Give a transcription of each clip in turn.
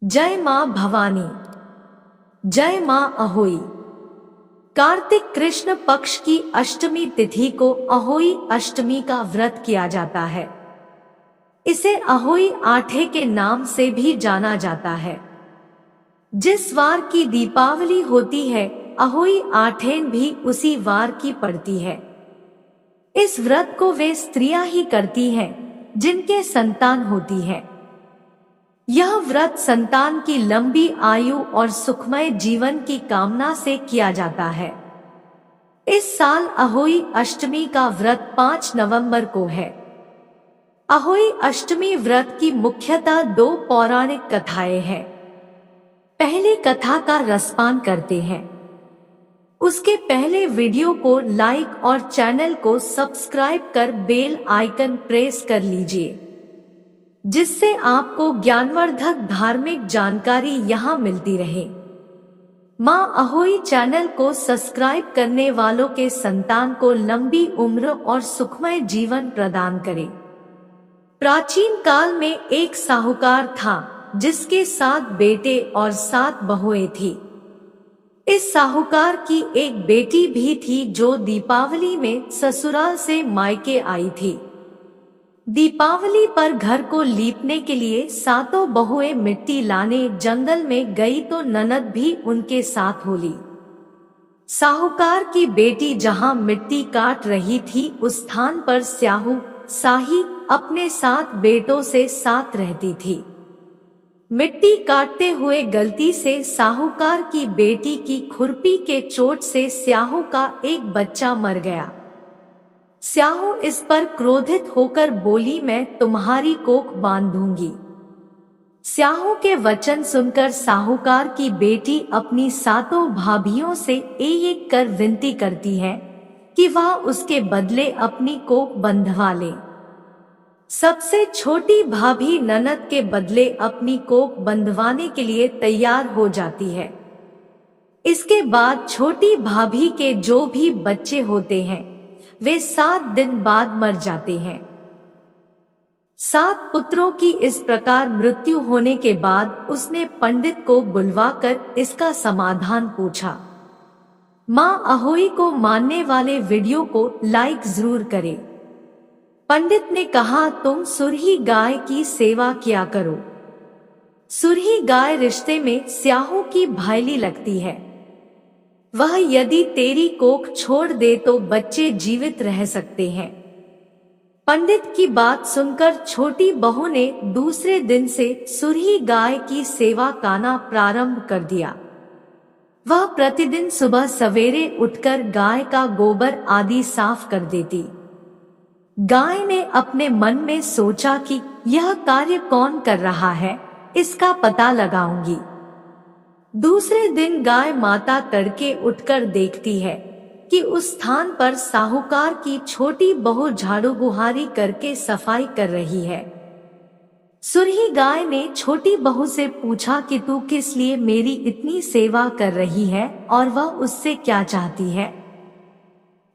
जय मां भवानी। जय मां अहोई। कार्तिक कृष्ण पक्ष की अष्टमी तिथि को अहोई अष्टमी का व्रत किया जाता है। इसे अहोई आठे के नाम से भी जाना जाता है। जिस वार की दीपावली होती है, अहोई आठेन भी उसी वार की पड़ती है। इस व्रत को वे स्त्रियां ही करती हैं जिनके संतान होती है। यह व्रत संतान की लंबी आयु और सुखमय जीवन की कामना से किया जाता है। इस साल अहोई अष्टमी का व्रत 5 नवंबर को है। अहोई अष्टमी व्रत की मुख्यतः 2 पौराणिक कथाएं हैं। पहली कथा का रसपान करते हैं। उसके पहले वीडियो को लाइक और चैनल को सब्सक्राइब कर बेल आइकन प्रेस कर लीजिए, जिससे आपको ज्ञानवर्धक धार्मिक जानकारी यहाँ मिलती रहे। मां अहोई चैनल को सब्सक्राइब करने वालों के संतान को लंबी उम्र और सुखमय जीवन प्रदान करे। प्राचीन काल में एक साहूकार था जिसके 7 बेटे और 7 बहुएं थी। इस साहूकार की एक बेटी भी थी जो दीपावली में ससुराल से मायके आई थी। दीपावली पर घर को लीपने के लिए 7 बहुएं मिट्टी लाने जंगल में गई तो ननद भी उनके साथ हो ली। साहूकार की बेटी जहां मिट्टी काट रही थी, उस स्थान पर स्याहू साही अपने 7 बेटों से साथ रहती थी। मिट्टी काटते हुए गलती से साहूकार की बेटी की खुरपी के चोट से स्याहू का एक बच्चा मर गया। स्याहू इस पर क्रोधित होकर बोली, मैं तुम्हारी कोख बांध दूंगी। स्याहू के वचन सुनकर साहूकार की बेटी अपनी 7 भाभियों से एक कर विनती करती है कि वह उसके बदले अपनी कोख बंधवा ले। सबसे छोटी भाभी ननद के बदले अपनी कोख बंधवाने के लिए तैयार हो जाती है। इसके बाद छोटी भाभी के जो भी बच्चे होते हैं, वे 7 दिन बाद मर जाते हैं। 7 पुत्रों की इस प्रकार मृत्यु होने के बाद उसने पंडित को बुलवाकर इसका समाधान पूछा। मां अहोई को मानने वाले वीडियो को लाइक जरूर करें। पंडित ने कहा, तुम सुरही गाय की सेवा किया करो। सुरही गाय रिश्ते में स्याहू की भाईली लगती है। वह यदि तेरी कोख छोड़ दे तो बच्चे जीवित रह सकते हैं। पंडित की बात सुनकर छोटी बहू ने दूसरे दिन से सुरही गाय की सेवा करना प्रारंभ कर दिया। वह प्रतिदिन सुबह सवेरे उठकर गाय का गोबर आदि साफ कर देती। गाय ने अपने मन में सोचा कि यह कार्य कौन कर रहा है, इसका पता लगाऊंगी। दूसरे दिन गाय माता तड़के उठकर देखती है कि उस स्थान पर साहूकार की छोटी बहू झाड़ू बुहारी करके सफाई कर रही है। सुरही गाय ने छोटी बहू से पूछा कि तू किस लिए मेरी इतनी सेवा कर रही है और वह उससे क्या चाहती है।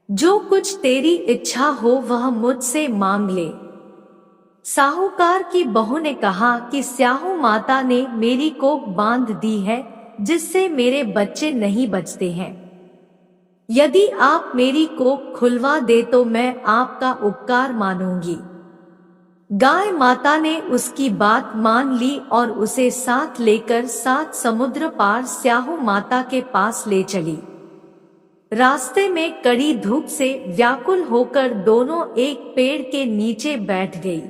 जो कुछ तेरी इच्छा हो वह मुझसे मांग ले। साहूकार की बहू ने कहा कि स्याहू माता ने मेरी कोख बांध दी है, जिससे मेरे बच्चे नहीं बचते हैं। यदि आप मेरी कोख खुलवा दे तो मैं आपका उपकार मानूंगी। गाय माता ने उसकी बात मान ली और उसे साथ लेकर 7 समुद्र पार स्याहू माता के पास ले चली। रास्ते में कड़ी धूप से व्याकुल होकर दोनों एक पेड़ के नीचे बैठ गई।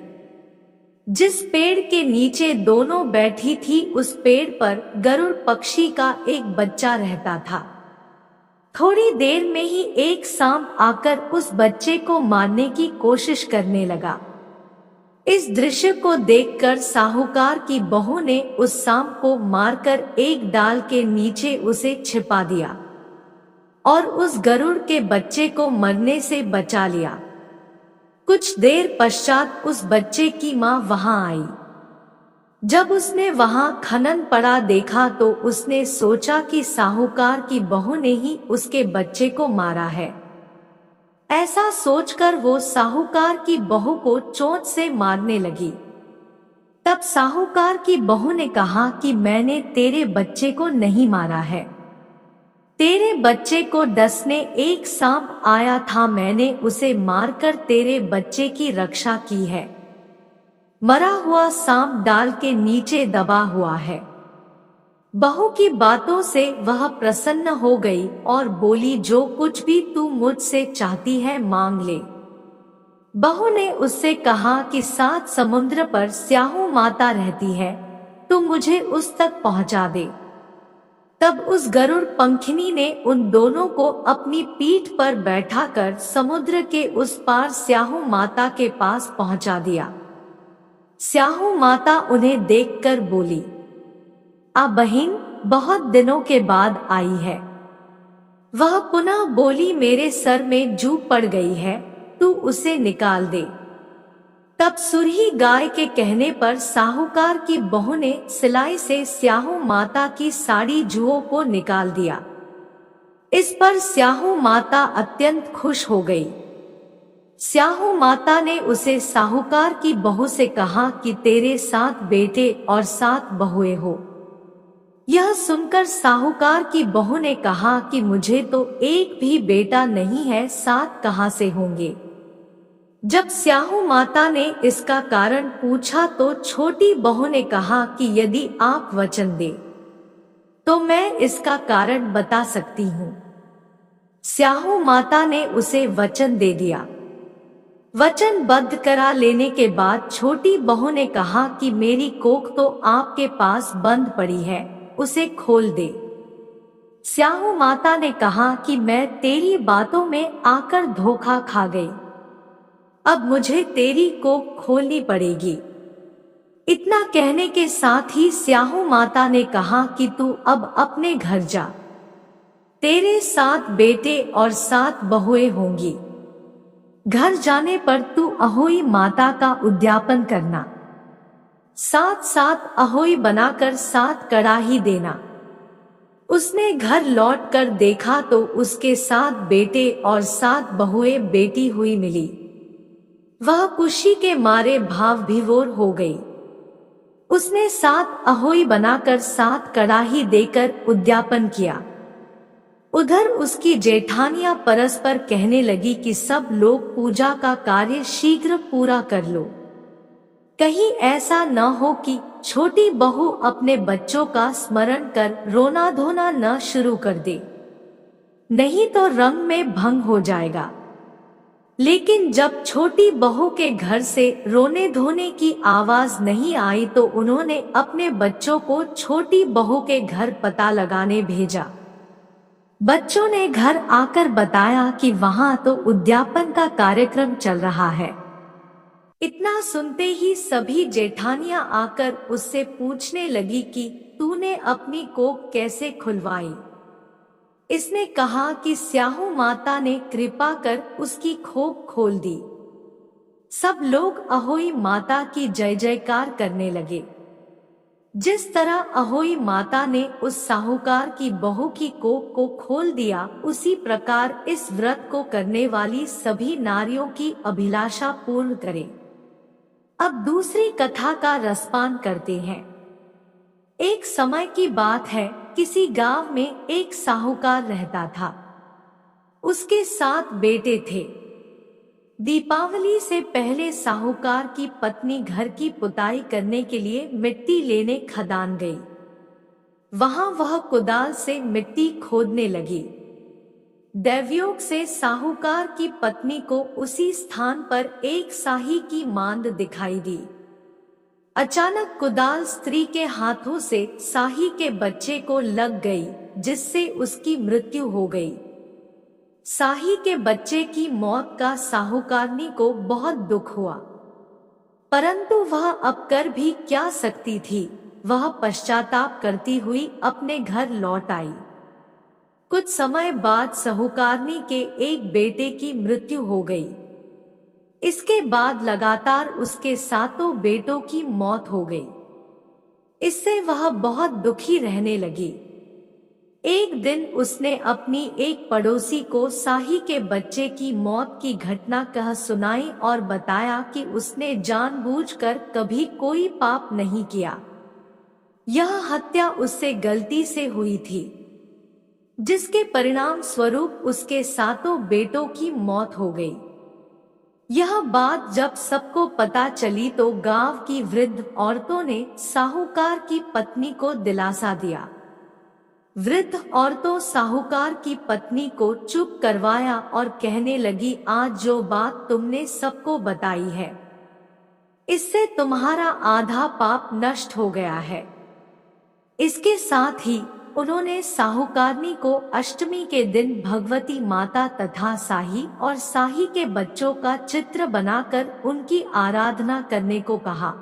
जिस पेड़ के नीचे दोनों बैठी थी, उस पेड़ पर गरुड़ पक्षी का एक बच्चा रहता था। थोड़ी देर में ही एक सांप आकर उस बच्चे को मारने की कोशिश करने लगा। इस दृश्य को देखकर साहूकार की बहू ने उस सांप को मारकर एक डाल के नीचे उसे छिपा दिया और उस गरुड़ के बच्चे को मरने से बचा लिया। कुछ देर पश्चात उस बच्चे की मां वहां आई। जब उसने वहां खनन पड़ा देखा तो उसने सोचा कि साहूकार की बहू ने ही उसके बच्चे को मारा है। ऐसा सोचकर वो साहूकार की बहू को चोंच से मारने लगी। तब साहूकार की बहू ने कहा कि मैंने तेरे बच्चे को नहीं मारा है। तेरे बच्चे को डसने एक सांप आया था, मैंने उसे मारकर तेरे बच्चे की रक्षा की है। मरा हुआ सांप डाल के नीचे दबा हुआ है। बहू की बातों से वह प्रसन्न हो गई और बोली, जो कुछ भी तू मुझसे चाहती है मांग ले। बहू ने उससे कहा कि 7 समुद्र पर स्याहू माता रहती है, तू मुझे उस तक पहुंचा दे। तब उस गरुड़ पंखिनी ने उन दोनों को अपनी पीठ पर बैठाकर समुद्र के उस पार स्याहू माता के पास पहुंचा दिया। स्याहू माता उन्हें देखकर बोली, आ बहिन, बहुत दिनों के बाद आई है। वह पुनः बोली, मेरे सर में जू पड़ गई है, तू उसे निकाल दे। तब सुरही गाय के कहने पर साहूकार की बहू ने सिलाई से स्याहू माता की साड़ी जुओं को निकाल दिया। इस पर स्याहू माता अत्यंत खुश हो गई। स्याहू माता ने उसे साहूकार की बहू से कहा कि तेरे 7 बेटे और 7 बहुएं हो। यह सुनकर साहूकार की बहू ने कहा कि मुझे तो एक भी बेटा नहीं है, 7 कहां से होंगे। जब स्याहू माता ने इसका कारण पूछा तो छोटी बहू ने कहा कि यदि आप वचन दे तो मैं इसका कारण बता सकती हूँ। स्याहू माता ने उसे वचन दे दिया। वचनबद्ध करा लेने के बाद छोटी बहू ने कहा कि मेरी कोख तो आपके पास बंद पड़ी है, उसे खोल दे। स्याहू माता ने कहा कि मैं तेरी बातों में आकर धोखा खा गई, अब मुझे तेरी कोख खोलनी पड़ेगी। इतना कहने के साथ ही स्याहू माता ने कहा कि तू अब अपने घर जा, तेरे 7 बेटे और 7 बहुएं होंगी। घर जाने पर तू अहोई माता का उद्यापन करना, 7 अहोई बनाकर 7 कड़ाही देना। उसने घर लौट कर देखा तो उसके 7 बेटे और 7 बहुएं बेटी हुई मिली। वह खुशी के मारे भाव विभोर हो गई। उसने 7 अहोई बनाकर 7 कड़ाही देकर उद्यापन किया। उधर उसकी जेठानियां परस्पर कहने लगी कि सब लोग पूजा का कार्य शीघ्र पूरा कर लो, कहीं ऐसा न हो कि छोटी बहू अपने बच्चों का स्मरण कर रोना धोना न शुरू कर दे, नहीं तो रंग में भंग हो जाएगा। लेकिन जब छोटी बहू के घर से रोने धोने की आवाज नहीं आई तो उन्होंने अपने बच्चों को छोटी बहू के घर पता लगाने भेजा। बच्चों ने घर आकर बताया कि वहां तो उद्यापन का कार्यक्रम चल रहा है। इतना सुनते ही सभी जेठानियां आकर उससे पूछने लगी कि तूने अपनी कोख कैसे खुलवाई। इसने कहा कि स्याहू माता ने कृपा कर उसकी खोप खोल दी। सब लोग अहोई माता की जय जयकार करने लगे। जिस तरह अहोई माता ने उस साहूकार की बहू की कोख को खोल दिया, उसी प्रकार इस व्रत को करने वाली सभी नारियों की अभिलाषा पूर्ण करे। अब दूसरी कथा का रसपान करते हैं। एक समय की बात है, किसी गांव में एक साहूकार रहता था। उसके 7 बेटे थे। दीपावली से पहले साहूकार की पत्नी घर की पुताई करने के लिए मिट्टी लेने खदान गई। वहां वह कुदाल से मिट्टी खोदने लगी। दैवयोग से साहूकार की पत्नी को उसी स्थान पर एक साही की मांद दिखाई दी। अचानक कुदाल स्त्री के हाथों से साही के बच्चे को लग गई, जिससे उसकी मृत्यु हो गई। साही के बच्चे की मौत का साहूकारनी को बहुत दुख हुआ, परंतु वह अब कर भी क्या सकती थी। वह पश्चाताप करती हुई अपने घर लौट आई। कुछ समय बाद साहूकारनी के एक बेटे की मृत्यु हो गई। इसके बाद लगातार उसके 7 बेटों की मौत हो गई। इससे वह बहुत दुखी रहने लगी। एक दिन उसने अपनी एक पड़ोसी को साही के बच्चे की मौत की घटना कह सुनाई और बताया कि उसने जानबूझकर कभी कोई पाप नहीं किया। यह हत्या उससे गलती से हुई थी, जिसके परिणाम स्वरूप उसके 7 बेटों की मौत हो गई। यह बात जब सबको पता चली तो गांव की वृद्ध औरतों ने साहूकार की पत्नी को दिलासा दिया। वृद्ध औरतों साहूकार की पत्नी को चुप करवाया और कहने लगी, आज जो बात तुमने सबको बताई है, इससे तुम्हारा आधा पाप नष्ट हो गया है। इसके साथ ही उन्होंने साहूकारनी को अष्टमी के दिन भगवती माता तथा साही और साही के बच्चों का चित्र बनाकर उनकी आराधना करने को कहा।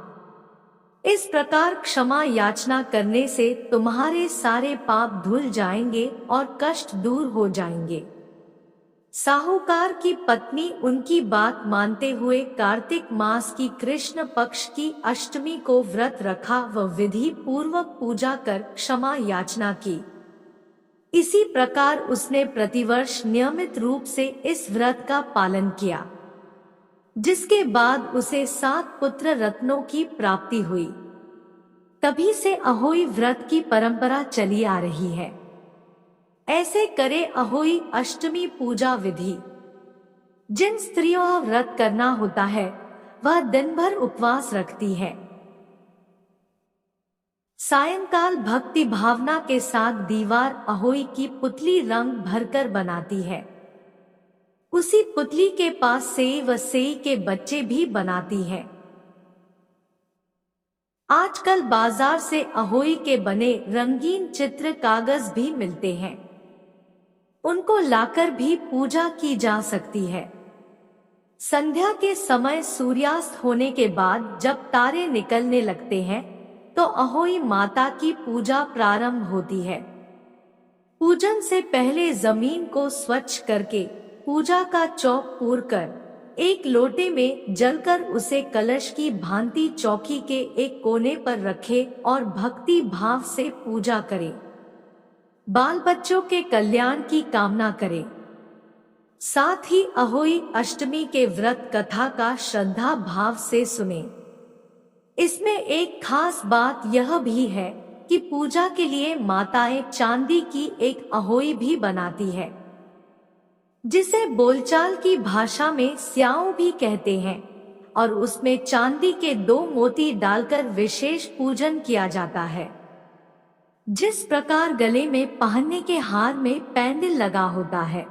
इस प्रकार क्षमा याचना करने से तुम्हारे सारे पाप धुल जाएंगे और कष्ट दूर हो जाएंगे। साहूकार की पत्नी उनकी बात मानते हुए कार्तिक मास की कृष्ण पक्ष की अष्टमी को व्रत रखा व विधि पूर्वक पूजा कर क्षमा याचना की। इसी प्रकार उसने प्रतिवर्ष नियमित रूप से इस व्रत का पालन किया, जिसके बाद उसे 7 पुत्र रत्नों की प्राप्ति हुई। तभी से अहोई व्रत की परंपरा चली आ रही है। ऐसे करे अहोई अष्टमी पूजा विधि। जिन स्त्रियों का व्रत करना होता है वह दिन भर उपवास रखती है। सायंकाल भक्ति भावना के साथ दीवार अहोई की पुतली रंग भरकर बनाती है। उसी पुतली के पास सेई व सेई के बच्चे भी बनाती है। आजकल बाजार से अहोई के बने रंगीन चित्र कागज भी मिलते हैं, उनको लाकर भी पूजा की जा सकती है। संध्या के समय सूर्यास्त होने के बाद जब तारे निकलने लगते हैं तो अहोई माता की पूजा प्रारंभ होती है। पूजन से पहले जमीन को स्वच्छ करके पूजा का चौक पूर कर एक लोटे में जलकर उसे कलश की भांति चौकी के एक कोने पर रखे और भक्ति भाव से पूजा करें। बाल बच्चों के कल्याण की कामना करें। साथ ही अहोई अष्टमी के व्रत कथा का श्रद्धा भाव से सुने। इसमें एक खास बात यह भी है कि पूजा के लिए माताएं चांदी की एक अहोई भी बनाती है, जिसे बोलचाल की भाषा में स्याऊ भी कहते हैं, और उसमें चांदी के 2 मोती डालकर विशेष पूजन किया जाता है। जिस प्रकार गले में पहनने के हार में पैंडल लगा होता है,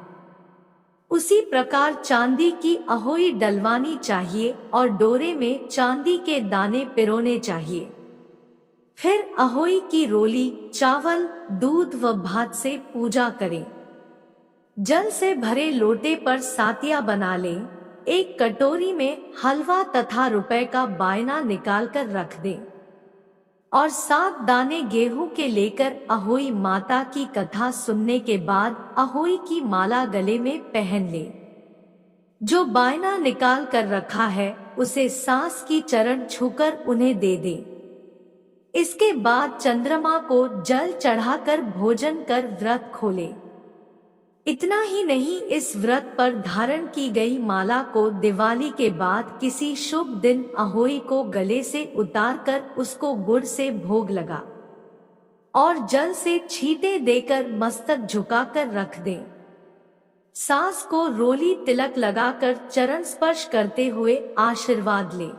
उसी प्रकार चांदी की अहोई डलवानी चाहिए और डोरे में चांदी के दाने पिरोने चाहिए। फिर अहोई की रोली चावल, दूध व भात से पूजा करें। जल से भरे लोटे पर सातिया बना लें। एक कटोरी में हलवा तथा रुपए का बायना निकालकर रख दें और 7 दाने गेहूं के लेकर अहोई माता की कथा सुनने के बाद अहोई की माला गले में पहन ले। जो बायना निकाल कर रखा है उसे सास की चरण छूकर उन्हें दे दे। इसके बाद चंद्रमा को जल चढ़ाकर भोजन कर व्रत खोले। इतना ही नहीं, इस व्रत पर धारण की गई माला को दिवाली के बाद किसी शुभ दिन अहोई को गले से उतारकर उसको गुड़ से भोग लगा और जल से छींटे देकर मस्तक झुकाकर रख दें। सास को रोली तिलक लगाकर चरण स्पर्श करते हुए आशीर्वाद ले।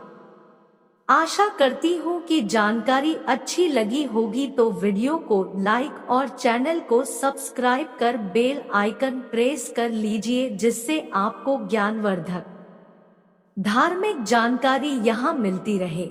आशा करती हूँ कि जानकारी अच्छी लगी होगी, तो वीडियो को लाइक और चैनल को सब्सक्राइब कर बेल आइकन प्रेस कर लीजिए, जिससे आपको ज्ञानवर्धक धार्मिक जानकारी यहाँ मिलती रहे।